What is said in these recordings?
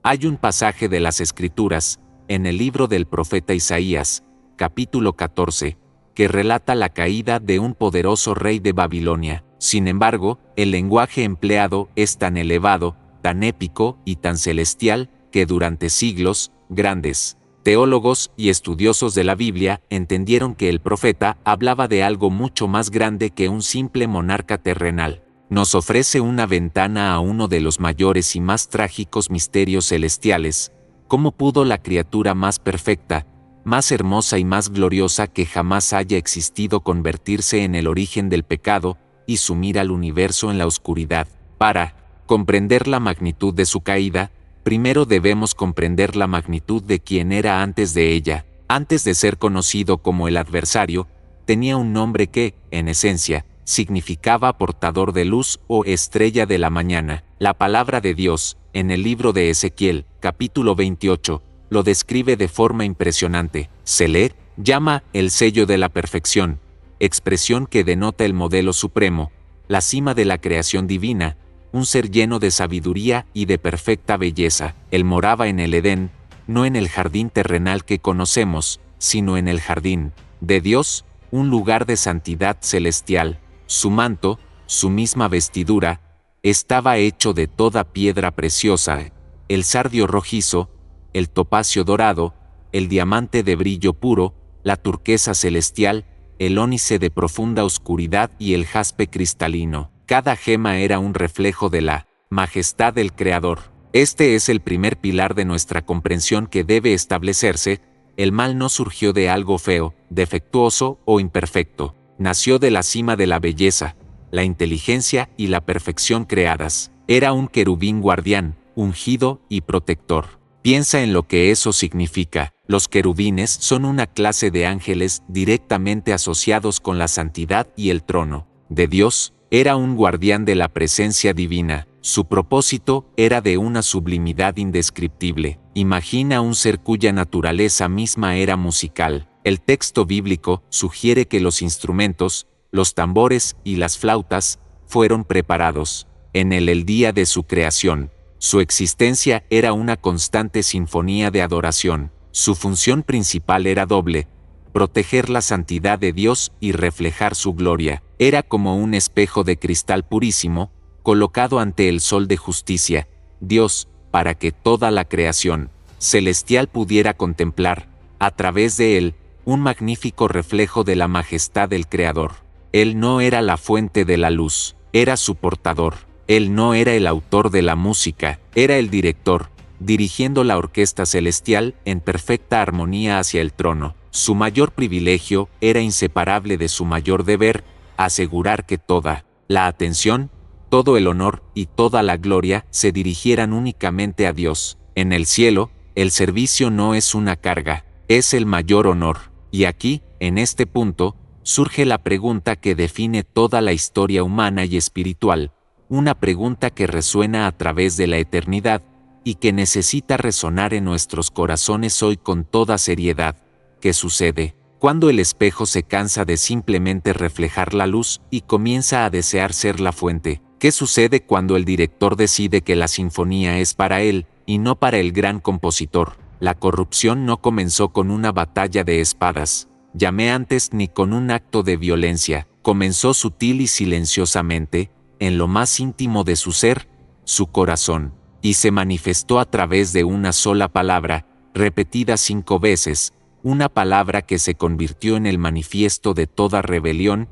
Hay un pasaje de las Escrituras, en el libro del profeta Isaías, capítulo 14, que relata la caída de un poderoso rey de Babilonia. Sin embargo, el lenguaje empleado es tan elevado, tan épico y tan celestial, que durante siglos, grandes teólogos y estudiosos de la Biblia entendieron que el profeta hablaba de algo mucho más grande que un simple monarca terrenal. Nos ofrece una ventana a uno de los mayores y más trágicos misterios celestiales. ¿Cómo pudo la criatura más perfecta, más hermosa y más gloriosa que jamás haya existido convertirse en el origen del pecado y sumir al universo en la oscuridad? Para comprender la magnitud de su caída, primero debemos comprender la magnitud de quien era antes de ella. Antes de ser conocido como el adversario, tenía un nombre que, en esencia, significaba portador de luz o estrella de la mañana. La palabra de Dios, en el libro de Ezequiel, capítulo 28, lo describe de forma impresionante. Se le llama el sello de la perfección, expresión que denota el modelo supremo, la cima de la creación divina, un ser lleno de sabiduría y de perfecta belleza. Él moraba en el Edén, no en el jardín terrenal que conocemos, sino en el jardín de Dios, un lugar de santidad celestial. Su manto, su misma vestidura, estaba hecho de toda piedra preciosa, el sardio rojizo, el topacio dorado, el diamante de brillo puro, la turquesa celestial, el ónice de profunda oscuridad y el jaspe cristalino. Cada gema era un reflejo de la majestad del Creador. Este es el primer pilar de nuestra comprensión que debe establecerse. El mal no surgió de algo feo, defectuoso o imperfecto. Nació de la cima de la belleza, la inteligencia y la perfección creadas. Era un querubín guardián, ungido y protector. Piensa en lo que eso significa. Los querubines son una clase de ángeles directamente asociados con la santidad y el trono de Dios. Era un guardián de la presencia divina. Su propósito era de una sublimidad indescriptible. Imagina un ser cuya naturaleza misma era musical. El texto bíblico sugiere que los instrumentos, los tambores y las flautas, fueron preparados en el día de su creación. Su existencia era una constante sinfonía de adoración. Su función principal era doble: proteger la santidad de Dios y reflejar su gloria. Era como un espejo de cristal purísimo, colocado ante el sol de justicia, Dios, para que toda la creación celestial pudiera contemplar, a través de él, un magnífico reflejo de la majestad del Creador. Él no era la fuente de la luz, era su portador. Él no era el autor de la música, era el director, dirigiendo la orquesta celestial en perfecta armonía hacia el trono. Su mayor privilegio era inseparable de su mayor deber: asegurar que toda la atención, todo el honor y toda la gloria se dirigieran únicamente a Dios. En el cielo, el servicio no es una carga, es el mayor honor. Y aquí, en este punto, surge la pregunta que define toda la historia humana y espiritual, una pregunta que resuena a través de la eternidad y que necesita resonar en nuestros corazones hoy con toda seriedad. ¿Qué sucede cuando el espejo se cansa de simplemente reflejar la luz y comienza a desear ser la fuente? ¿Qué sucede cuando el director decide que la sinfonía es para él y no para el gran compositor? La corrupción no comenzó con una batalla de espadas, llamé antes, ni con un acto de violencia. Comenzó sutil y silenciosamente, en lo más íntimo de su ser, su corazón, y se manifestó a través de una sola palabra, repetida 5 veces, una palabra que se convirtió en el manifiesto de toda rebelión.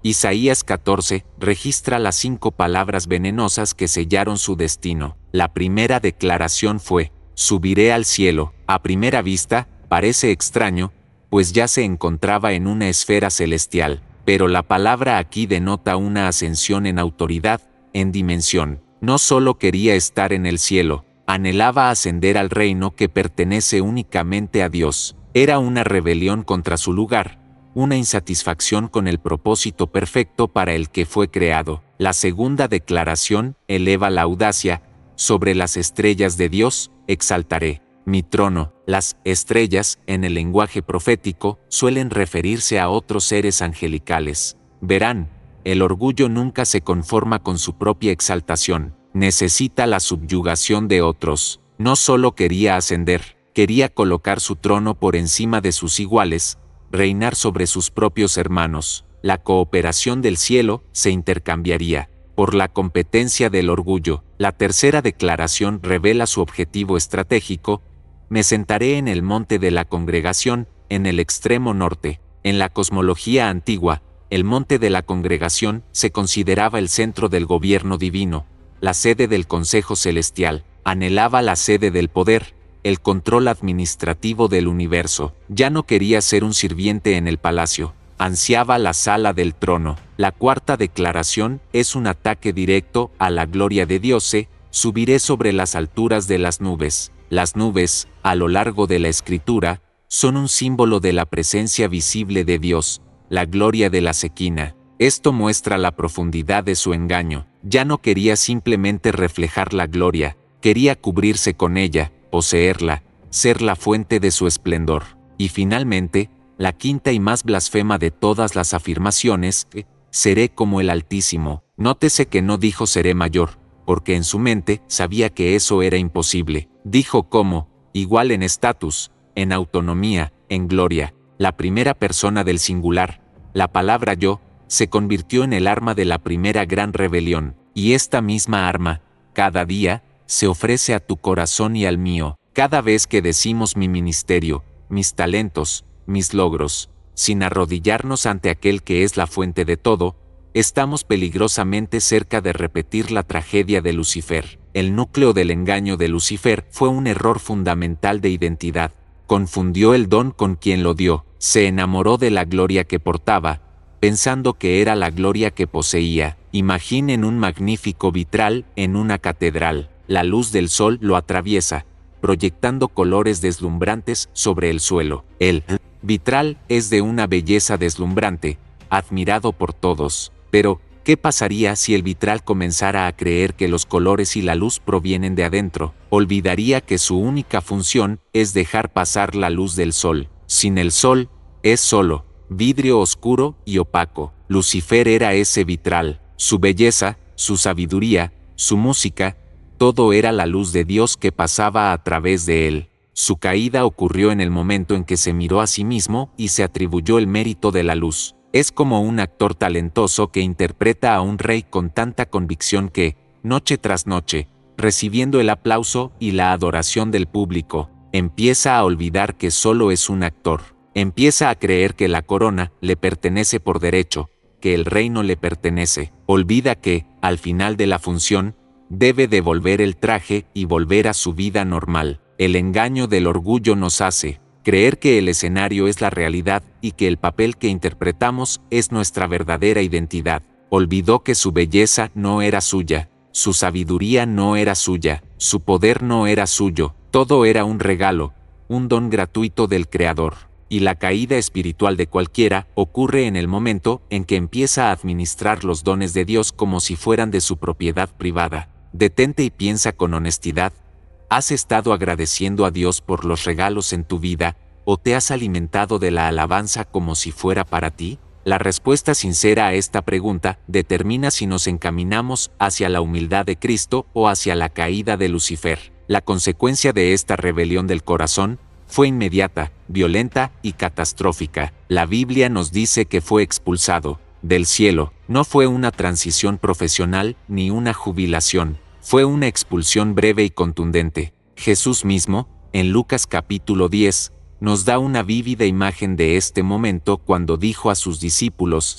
Isaías 14 registra las 5 palabras venenosas que sellaron su destino. La primera declaración fue: subiré al cielo. A primera vista, parece extraño, pues ya se encontraba en una esfera celestial, pero la palabra aquí denota una ascensión en autoridad, en dimensión. No solo quería estar en el cielo, anhelaba ascender al reino que pertenece únicamente a Dios. Era una rebelión contra su lugar, una insatisfacción con el propósito perfecto para el que fue creado. La segunda declaración eleva la audacia: sobre las estrellas de Dios exaltaré mi trono. Las estrellas, en el lenguaje profético, suelen referirse a otros seres angelicales. Verán, el orgullo nunca se conforma con su propia exaltación, necesita la subyugación de otros. No solo quería ascender, quería colocar su trono por encima de sus iguales, reinar sobre sus propios hermanos. La cooperación del cielo se intercambiaría por la competencia del orgullo. La tercera declaración revela su objetivo estratégico: me sentaré en el monte de la congregación, en el extremo norte. En la cosmología antigua, el monte de la congregación se consideraba el centro del gobierno divino, la sede del consejo celestial. Anhelaba la sede del poder, el control administrativo del universo. Ya no quería ser un sirviente en el palacio, ansiaba la sala del trono. La cuarta declaración es un ataque directo a la gloria de Dios. Subiré sobre las alturas de las nubes. Las nubes, a lo largo de la Escritura, son un símbolo de la presencia visible de Dios, la gloria de la Sequina. Esto muestra la profundidad de su engaño. Ya no quería simplemente reflejar la gloria, quería cubrirse con ella, poseerla, ser la fuente de su esplendor. Y finalmente, la quinta y más blasfema de todas las afirmaciones: seré como el Altísimo. Nótese que no dijo seré mayor, porque en su mente sabía que eso era imposible. Dijo como, igual en estatus, en autonomía, en gloria. La primera persona del singular, la palabra yo, se convirtió en el arma de la primera gran rebelión. Y esta misma arma, cada día, se ofrece a tu corazón y al mío. Cada vez que decimos mi ministerio, mis talentos, mis logros, sin arrodillarnos ante aquel que es la fuente de todo, estamos peligrosamente cerca de repetir la tragedia de Lucifer. El núcleo del engaño de Lucifer fue un error fundamental de identidad. Confundió el don con quien lo dio, se enamoró de la gloria que portaba, pensando que era la gloria que poseía. Imaginen un magnífico vitral en una catedral. La luz del sol lo atraviesa, proyectando colores deslumbrantes sobre el suelo. El vitral es de una belleza deslumbrante, admirado por todos. Pero, ¿qué pasaría si el vitral comenzara a creer que los colores y la luz provienen de adentro? Olvidaría que su única función es dejar pasar la luz del sol. Sin el sol, es solo vidrio oscuro y opaco. Lucifer era ese vitral. Su belleza, su sabiduría, su música, todo era la luz de Dios que pasaba a través de él. Su caída ocurrió en el momento en que se miró a sí mismo y se atribuyó el mérito de la luz. Es como un actor talentoso que interpreta a un rey con tanta convicción que, noche tras noche, recibiendo el aplauso y la adoración del público, empieza a olvidar que solo es un actor. Empieza a creer que la corona le pertenece por derecho, que el reino le pertenece. Olvida que, al final de la función, debe devolver el traje y volver a su vida normal. El engaño del orgullo nos hace creer que el escenario es la realidad y que el papel que interpretamos es nuestra verdadera identidad. Olvidó que su belleza no era suya, su sabiduría no era suya, su poder no era suyo, todo era un regalo, un don gratuito del Creador. Y la caída espiritual de cualquiera ocurre en el momento en que empieza a administrar los dones de Dios como si fueran de su propiedad privada. Detente y piensa con honestidad. ¿Has estado agradeciendo a Dios por los regalos en tu vida, o te has alimentado de la alabanza como si fuera para ti? La respuesta sincera a esta pregunta determina si nos encaminamos hacia la humildad de Cristo o hacia la caída de Lucifer. La consecuencia de esta rebelión del corazón fue inmediata, violenta y catastrófica. La Biblia nos dice que fue expulsado del cielo. No fue una transición profesional ni una jubilación. Fue una expulsión breve y contundente. Jesús mismo, en Lucas capítulo 10, nos da una vívida imagen de este momento cuando dijo a sus discípulos: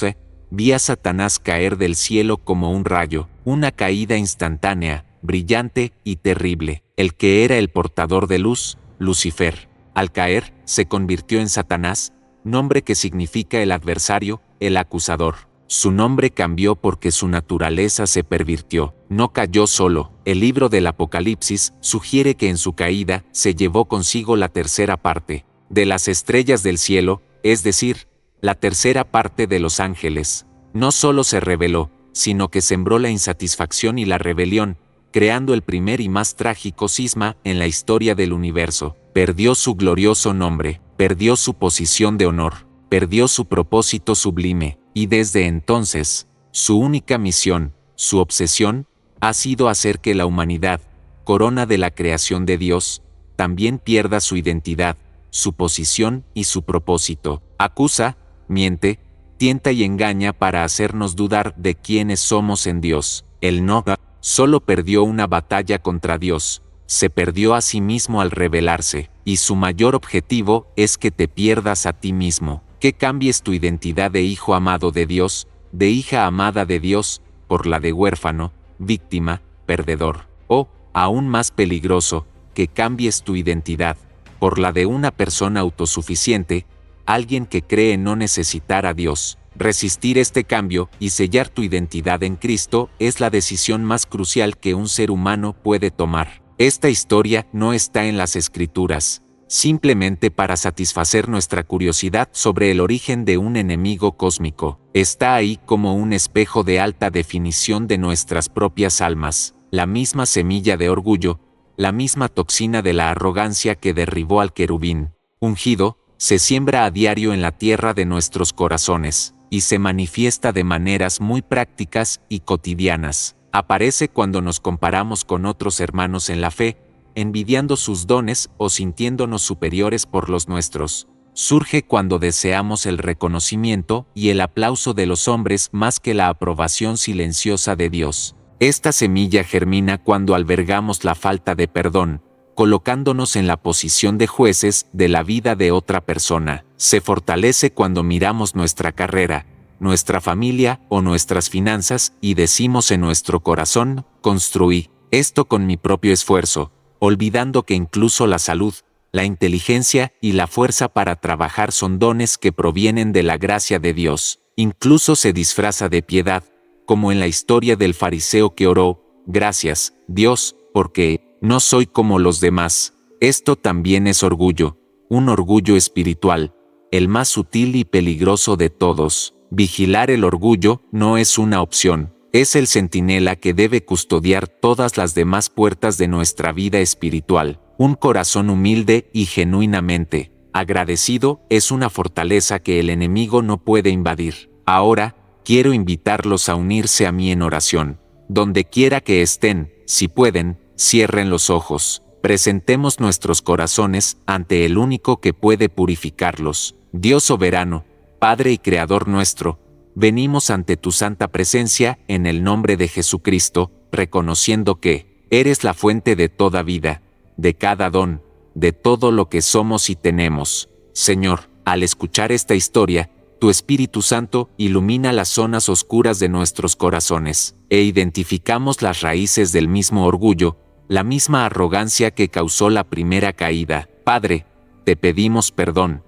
vi a Satanás caer del cielo como un rayo, una caída instantánea, brillante y terrible. El que era el portador de luz, Lucifer, al caer, se convirtió en Satanás, nombre que significa el adversario, el acusador. Su nombre cambió porque su naturaleza se pervirtió. No cayó solo. El libro del Apocalipsis sugiere que en su caída se llevó consigo la tercera parte de las estrellas del cielo, es decir, la tercera parte de los ángeles. No solo se rebeló, sino que sembró la insatisfacción y la rebelión, creando el primer y más trágico cisma en la historia del universo. Perdió su glorioso nombre, perdió su posición de honor, perdió su propósito sublime, y desde entonces, su única misión, su obsesión, ha sido hacer que la humanidad, corona de la creación de Dios, también pierda su identidad, su posición y su propósito. Acusa, miente, tienta y engaña para hacernos dudar de quiénes somos en Dios. Él no solo perdió una batalla contra Dios, se perdió a sí mismo al rebelarse, y su mayor objetivo es que te pierdas a ti mismo, que cambies tu identidad de hijo amado de Dios, de hija amada de Dios, por la de huérfano, víctima, perdedor, o, aún más peligroso, que cambies tu identidad por la de una persona autosuficiente, alguien que cree no necesitar a Dios. Resistir este cambio y sellar tu identidad en Cristo es la decisión más crucial que un ser humano puede tomar. Esta historia no está en las Escrituras, simplemente para satisfacer nuestra curiosidad sobre el origen de un enemigo cósmico. Está ahí como un espejo de alta definición de nuestras propias almas, la misma semilla de orgullo, la misma toxina de la arrogancia que derribó al querubín ungido, se siembra a diario en la tierra de nuestros corazones, y se manifiesta de maneras muy prácticas y cotidianas. Aparece cuando nos comparamos con otros hermanos en la fe, envidiando sus dones o sintiéndonos superiores por los nuestros. Surge cuando deseamos el reconocimiento y el aplauso de los hombres más que la aprobación silenciosa de Dios. Esta semilla germina cuando albergamos la falta de perdón, colocándonos en la posición de jueces de la vida de otra persona. Se fortalece cuando miramos nuestra carrera, nuestra familia o nuestras finanzas y decimos en nuestro corazón, construí esto con mi propio esfuerzo, olvidando que incluso la salud, la inteligencia y la fuerza para trabajar son dones que provienen de la gracia de Dios. Incluso se disfraza de piedad, como en la historia del fariseo que oró, gracias, Dios, porque no soy como los demás. Esto también es orgullo, un orgullo espiritual, el más sutil y peligroso de todos. Vigilar el orgullo no es una opción, es el centinela que debe custodiar todas las demás puertas de nuestra vida espiritual. Un corazón humilde y genuinamente agradecido es una fortaleza que el enemigo no puede invadir. Ahora, quiero invitarlos a unirse a mí en oración. Donde quiera que estén, si pueden, cierren los ojos. Presentemos nuestros corazones ante el único que puede purificarlos. Dios soberano, Padre y Creador nuestro, venimos ante tu santa presencia en el nombre de Jesucristo, reconociendo que eres la fuente de toda vida, de cada don, de todo lo que somos y tenemos. Señor, al escuchar esta historia, tu Espíritu Santo ilumina las zonas oscuras de nuestros corazones, e identificamos las raíces del mismo orgullo, la misma arrogancia que causó la primera caída. Padre, te pedimos perdón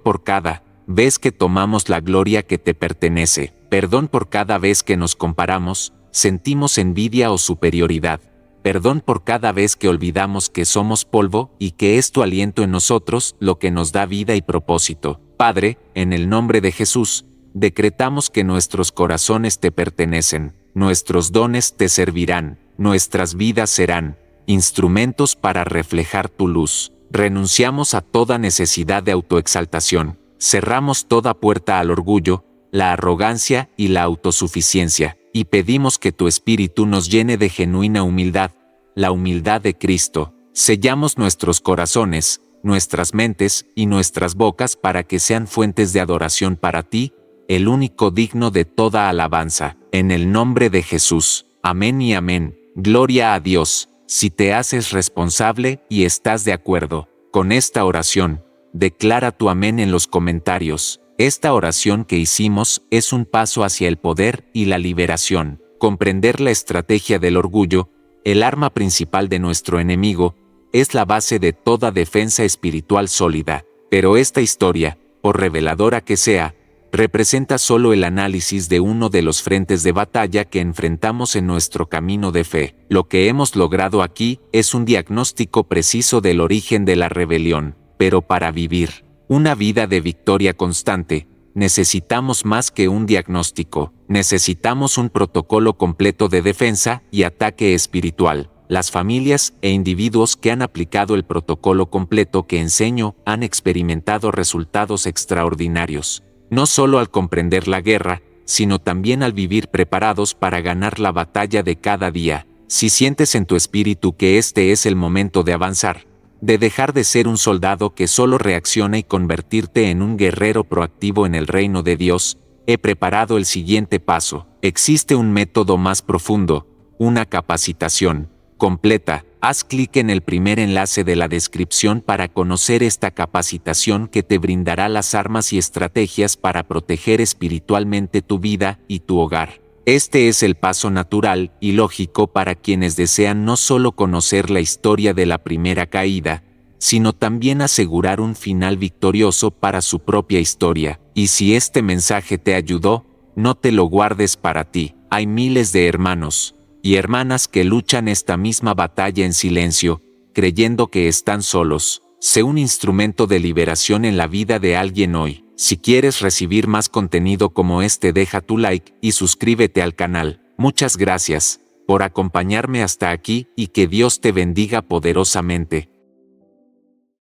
por cada vez que tomamos la gloria que te pertenece, perdón por cada vez que nos comparamos, sentimos envidia o superioridad, perdón por cada vez que olvidamos que somos polvo y que es tu aliento en nosotros lo que nos da vida y propósito. Padre, en el nombre de Jesús, decretamos que nuestros corazones te pertenecen, nuestros dones te servirán, nuestras vidas serán instrumentos para reflejar tu luz. Renunciamos a toda necesidad de autoexaltación, cerramos toda puerta al orgullo, la arrogancia y la autosuficiencia, y pedimos que tu Espíritu nos llene de genuina humildad, la humildad de Cristo. Sellamos nuestros corazones, nuestras mentes y nuestras bocas para que sean fuentes de adoración para ti, el único digno de toda alabanza. En el nombre de Jesús. Amén y amén. Gloria a Dios. Si te haces responsable y estás de acuerdo con esta oración, declara tu amén en los comentarios. Esta oración que hicimos es un paso hacia el poder y la liberación. Comprender la estrategia del orgullo, el arma principal de nuestro enemigo, es la base de toda defensa espiritual sólida. Pero esta historia, por reveladora que sea, representa solo el análisis de uno de los frentes de batalla que enfrentamos en nuestro camino de fe. Lo que hemos logrado aquí es un diagnóstico preciso del origen de la rebelión. Pero para vivir una vida de victoria constante, necesitamos más que un diagnóstico. Necesitamos un protocolo completo de defensa y ataque espiritual. Las familias e individuos que han aplicado el protocolo completo que enseño han experimentado resultados extraordinarios, no solo al comprender la guerra, sino también al vivir preparados para ganar la batalla de cada día. Si sientes en tu espíritu que este es el momento de avanzar, de dejar de ser un soldado que solo reacciona y convertirte en un guerrero proactivo en el reino de Dios, he preparado el siguiente paso. Existe un método más profundo, una capacitación completa. Haz clic en el primer enlace de la descripción para conocer esta capacitación que te brindará las armas y estrategias para proteger espiritualmente tu vida y tu hogar. Este es el paso natural y lógico para quienes desean no solo conocer la historia de la primera caída, sino también asegurar un final victorioso para su propia historia. Y si este mensaje te ayudó, no te lo guardes para ti. Hay miles de hermanos y hermanas que luchan esta misma batalla en silencio, creyendo que están solos. Sé un instrumento de liberación en la vida de alguien hoy. Si quieres recibir más contenido como este, deja tu like y suscríbete al canal. Muchas gracias por acompañarme hasta aquí y que Dios te bendiga poderosamente.